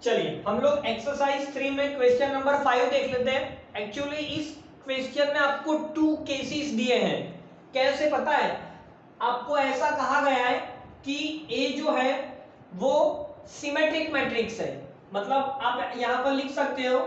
चलिए हम लोग एक्सरसाइज 3 में क्वेश्चन नंबर 5 देख लेते हैं। एक्चुअली इस क्वेश्चन में आपको 2 केसेस दिए हैं। कैसे पता है आपको? ऐसा कहा गया है कि ए जो है वो सिमेट्रिक मैट्रिक्स है। मतलब आप यहां पर लिख सकते हो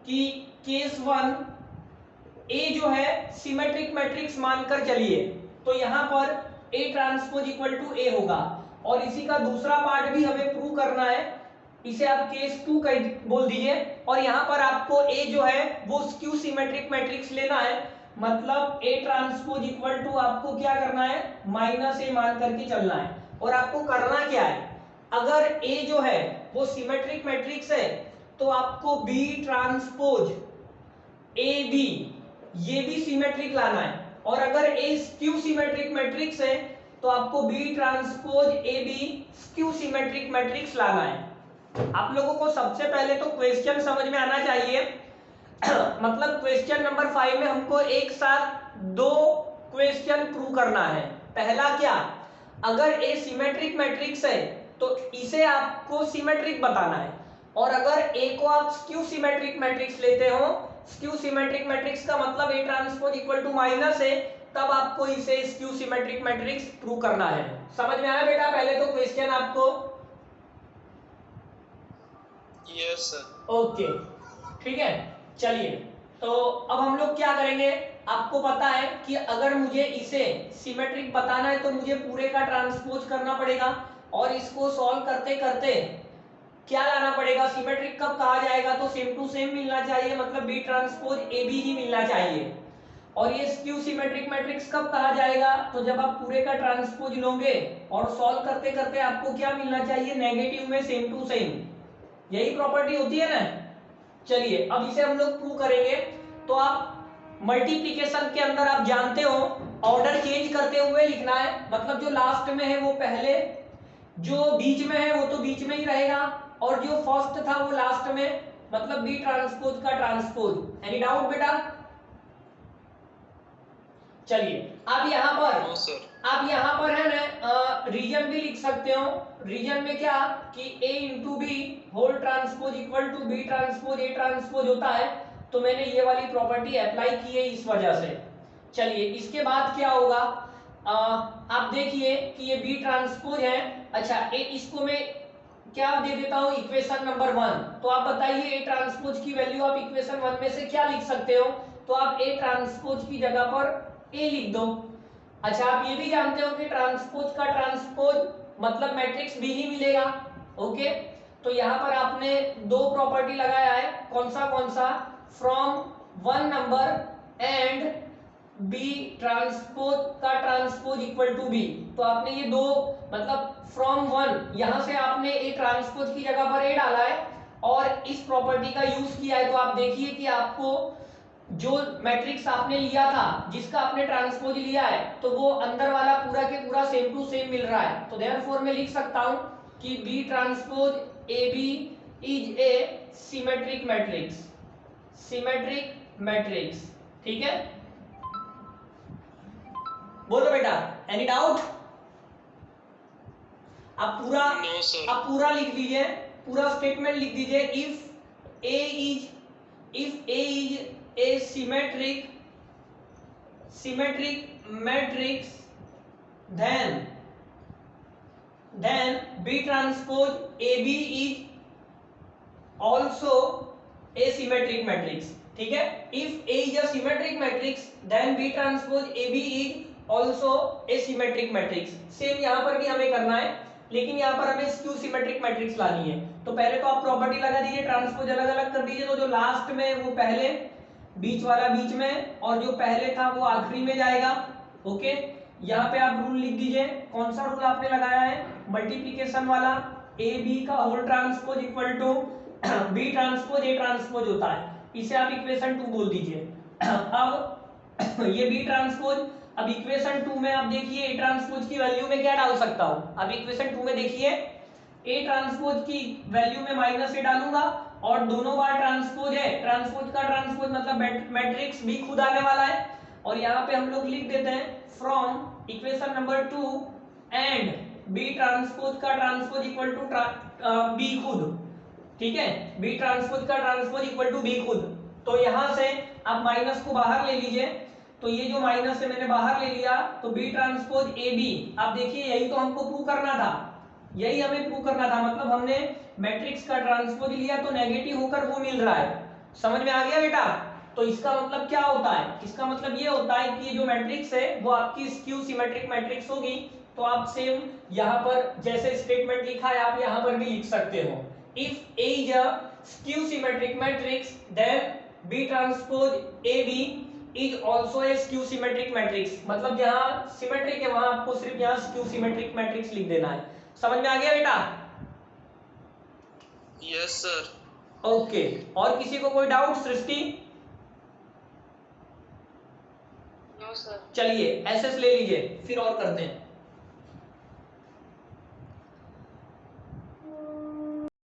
कि केस 1 ए जो है सिमेट्रिक मैट्रिक्स मानकर चलिए, तो यहां पर ए ट्रांसपोज इक्वल टू ए होगा। और इसी का दूसरा पार्ट भी हमें प्रूव करना है, इसे आप केस 2 बोल दीजिए। और यहां पर आपको ए जो है वो स्क्यू सिमेट्रिक मैट्रिक्स लेना है। मतलब ए ट्रांसपोज इक्वल टू आपको क्या करना है, माइनस ए मान करके चलना है। और आपको करना क्या है, अगर ए जो है वो सिमेट्रिक मैट्रिक्स है तो आपको बी ट्रांसपोज ए बी ये भी सिमेट्रिक लाना है। और अगर ए स्क्यू सिमेट्रिक मैट्रिक्स है तो आपको B transpose A B skew symmetric matrix लाना है। आप लोगों को सबसे पहले तो क्वेश्चन समझ में आना चाहिए। मतलब क्वेश्चन नंबर 5 में हमको एक साथ 2 क्वेश्चन प्रूव करना है। पहला क्या, अगर ए सिमेट्रिक मैट्रिक्स है तो इसे आपको सिमेट्रिक बताना है। और अगर ए को आप स्क्यू सिमेट्रिक मैट्रिक्स लेते हो, स्क्यू सिमेट्रिक मैट्रिक्स का मतलब A transpose equal to minus है, तब आपको इसे स्क्यू सिमेट्रिक मैट्रिक्स प्रूव करना है। समझ में आया बेटा? पहले तो क्वेश्चन आपको यस सर। ओके ठीक है। चलिए तो अब हम लोग क्या करेंगे, आपको पता है कि अगर मुझे इसे सिमेट्रिक बताना है तो मुझे पूरे का ट्रांसपोज करना पड़ेगा। और इसको सॉल्व करते करते क्या लाना पड़ेगा, सिमेट्रिक कब कहा जाएगा तो सेम टू सेम मिलना चाहिए, मतलब बी ट्रांसपोज ए बी ही मिलना चाहिए। और ये स्क्यू सिमेट्रिक मैट्रिक्स कब कहा जाएगा, तो जब आप पूरे का ट्रांसपोज लोगे और सॉल्व करते करते आपको क्या मिलना चाहिए, नेगेटिव में सेम टू सेम। यही प्रॉपर्टी होती है ना। चलिए अब इसे हम लोग प्रूव करेंगे। तो आप मल्टीप्लिकेशन के अंदर आप जानते हो ऑर्डर चेंज करते हुए लिखना है। मतलब जो लास्ट में है वो पहले, जो बीच में है वो तो बीच में ही रहेगा, और जो फर्स्ट था वो लास्ट में, मतलब बी ट्रांसपोज का ट्रांसपोज। एनी डाउट बेटा? चलिए आप यहां पर नो सर। आप यहां पर है ना रीजन भी लिख सकते हो। रीजन में क्या कि a into B whole transpose equal to B transpose A transpose होता है। तो मैंने ये वाली प्रॉपर्टी अप्लाई की है इस वजह से। चलिए इसके बाद क्या होगा, आप देखिए कि ये बी ट्रांसपोज है। अच्छा इसको मैं क्या दे देता हूं, इक्वेशन नंबर 1। तो आप बताइए ए ट्रांसपोज की वैल्यू आप इक्वेशन 1 में से क्या लिख सकते हो, तो आप ए ट्रांसपोज की जगह पर ए लिख दो। अच्छा आप ये भी जानते हो कि ट्रांसपोज का ट्रांसपोज मतलब मैट्रिक्स बी ही मिलेगा। ओके तो यहां पर आपने 2 प्रॉपर्टी लगाया है, कौन सा, from 1 number and B transpose का ट्रांसपोज इक्वल टू बी। तो आपने ये 2 मतलब फ्रॉम 1 यहां से आपने ए ट्रांसपोज की जगह पर ए डाला है और इस प्रॉपर्टी का यूज किया है। तो आप देखिए कि आपको जो मैट्रिक्स आपने लिया था, जिसका आपने ट्रांसपोज लिया है, तो वो अंदर वाला पूरा के पूरा सेम टू सेम मिल रहा है। तो देयरफॉर मैं लिख सकता हूं कि B transpose A B is a symmetric matrix. Symmetric matrix, ठीक है। बोलो बेटा, एनी डाउट? आप पूरा नो सर। आप पूरा लिख लीजिए, पूरा स्टेटमेंट लिख दीजिए। If A is a symmetric matrix, then B transpose AB is also a symmetric matrix, ठीक है। if A is a symmetric matrix then B transpose AB is also a symmetric matrix। Same यहां पर भी हमें करना है, लेकिन यहां पर हमें स्क्यू सिमेट्रिक मैट्रिक्स लानी है। तो पहले तो आप प्रॉपर्टी लगा दीजिए, ट्रांसपोज अलग अलग कर दीजिए। तो जो लास्ट में वो पहले, बीच वाला बीच में, और जो पहले था वो आखिरी में जाएगा। ओके यहाँ पे आप रूल लिख दीजिए। कौन सा रूल आपने लगाया है, मल्टीप्लिकेशन वाला। ए बी का whole transpose equal to B transpose A transpose होता है, इसे आप इक्वेशन 2 बोल दीजिए। अब ये बी ट्रांसपोज, अब इक्वेशन 2 में आप देखिए ए ट्रांसपोज की वैल्यू में क्या डाल सकता हूं। अब इक्वेशन 2 में देखिए ए ट्रांसपोज की वैल्यू में माइनस ए डालूंगा, और दोनों बार ट्रांसपोज है, ट्रांसपोज का ट्रांसपोज मतलब मैट्रिक्स भी खुद आने वाला है। और यहाँ पे हम लोग लिख देते हैं from equation number 2 and B transpose का ट्रांसपोज इक्वल टू बी खुद। ठीक है, बी ट्रांसपोज का ट्रांसपोज इक्वल टू बी खुद। तो यहां से आप माइनस को बाहर ले लीजिए, तो ये जो माइनस है मैंने बाहर ले लिया, तो बी ट्रांसपोज ए बी। आप देखिए यही तो हमको प्रूव करना था, यही हमें प्रूव करना था, मतलब हमने मैट्रिक्स का ट्रांसपोज लिया तो नेगेटिव होकर वो मिल रहा है। समझ में आ गया बेटा? तो इसका मतलब क्या होता है, इसका मतलब ये होता है कि जो मैट्रिक्स है वो आपकी स्क्यू सिमेट्रिक मैट्रिक्स होगी। तो आप सेम यहाँ पर जैसे स्टेटमेंट लिखा है आप यहाँ पर भी लिख सकते हो, if A is a skew symmetric matrix then B transpose A B is also a skew symmetric matrix. मतलब जहां सिमेट्रिक है वहां आपको सिर्फ यहाँ स्क्यू सिमेट्रिक मैट्रिक्स लिख देना है। समझ में आ गया बेटा? Yes sir. ओके, और किसी को कोई डाउट सृष्टि? No sir. चलिए एसएस ले लीजिए फिर और करते हैं।